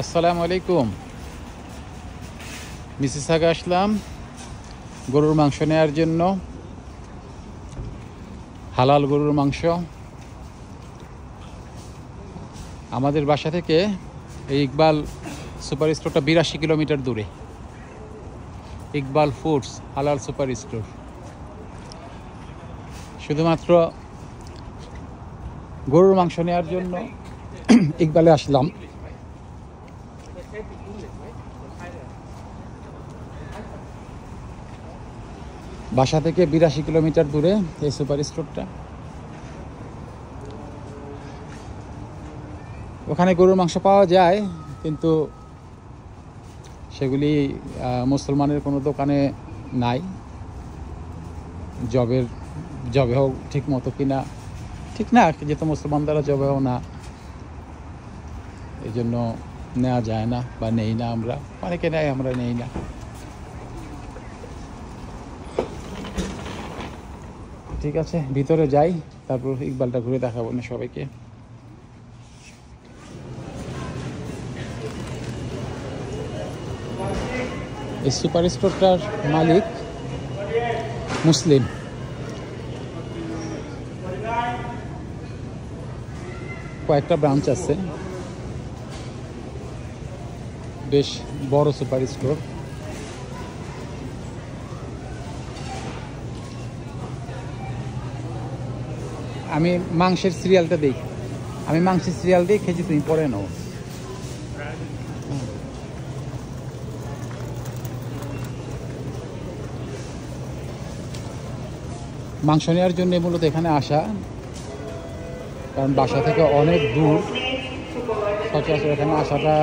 আসসালামু আলাইকুম। মিসিসাগে আসলাম গরুর মাংস নেওয়ার জন্য। হালাল গরুর মাংস। আমাদের বাসা থেকে এই ইকবাল সুপার স্টোরটা 82 কিলোমিটার দূরে। ইকবাল ফুডস হালাল সুপার স্টোর। শুধুমাত্র গরুর মাংস নেওয়ার জন্য ইকবালে আসলাম। বাসা থেকে 82 কিলোমিটার দূরে এই সুপার স্টোরটা। ওখানে গরুর মাংস পাওয়া যায়, কিন্তু সেগুলি মুসলমানের কোনো দোকানে নাই। জবেহ ঠিক মতো কিনা ঠিক না, যেহেতু মুসলমান দ্বারা জবেহ না, এই জন্য নেওয়া যায় না বা নেই না। আমরা অনেকে নেয়, আমরা নেই না। ঠিক আছে, ভিতরে যাই, তারপর ইকবালটা ঘুরে দেখাবো না সবাইকে। এই সুপার স্টোরটার মালিক মুসলিম। কয়েকটা ব্রাঞ্চ আছে, বেশ বড় সুপার স্টোর। আমি মাংসের সিরিয়ালটা দিই, খেয়েছি, তুমি পরে নাও। মাংস নেওয়ার জন্য মূলত এখানে আসা, কারণ বাসা থেকে অনেক দূর, সচরাচর এখানে আসাটা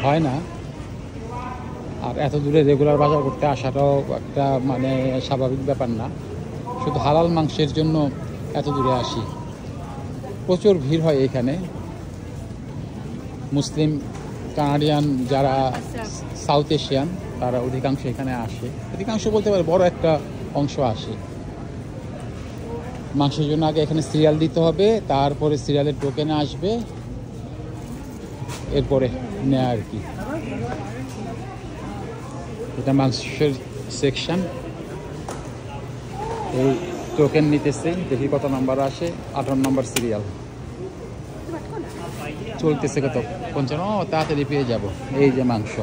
হয় না। আর এত দূরে রেগুলার বাজার করতে আসাটাও একটা স্বাভাবিক ব্যাপার না। শুধু হালাল মাংসের জন্য এত দূরে আসি। প্রচুর ভিড় হয় এখানে। মুসলিম, কানাডিয়ান, যারা সাউথ এশিয়ান, তারা অধিকাংশ এখানে আসে। অধিকাংশ বলতে পারে বড় একটা অংশ আসে। মাংসের জন্য আগে এখানে সিরিয়াল দিতে হবে, তারপরে সিরিয়ালের টোকেনে আসবে, এরপরে নেয় আর কি। এটা মাংসের সেকশন। এই টোকেন নিতেছে, দেখি কত নাম্বার আসে। 18 নম্বর সিরিয়াল চলতেছে। কত 55, তাড়াতাড়ি পেয়ে যাব। এই যে মাংস,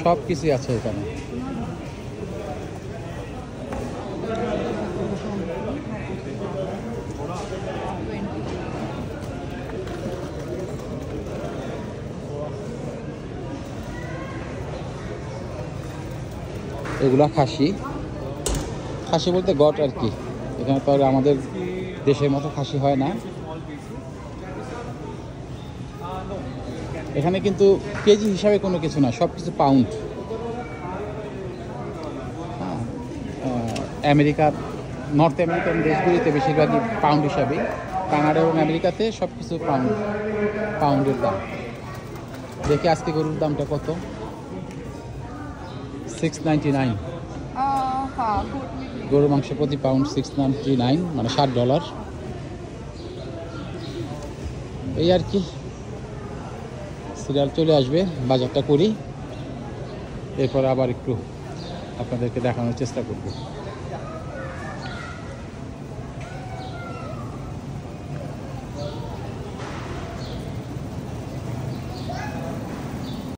সব কিছুই আছে এখানে। এগুলা খাসি বলতে গট আর কি। এখানে তো আর আমাদের দেশের মতো খাসি হয় না। এখানে কিন্তু কেজি হিসাবে কোনো কিছু না, সব কিছু পাউন্ড। আমেরিকা, নর্থ আমেরিকান দেশগুলিতে বেশিরভাগই পাউন্ড হিসাবে। কানাডা এবং আমেরিকাতে সব কিছু পাউন্ডের দাম। দেখি আজকে গরুর দামটা কত। 6.99 গরুর মাংস প্রতি পাউন্ড। 6.99 মানে $60। এই আর কি। সিরিয়াল চলে আসবে, বাজারটা করি, এরপর আবার একটু আপনাদেরকে দেখানোর চেষ্টা করব।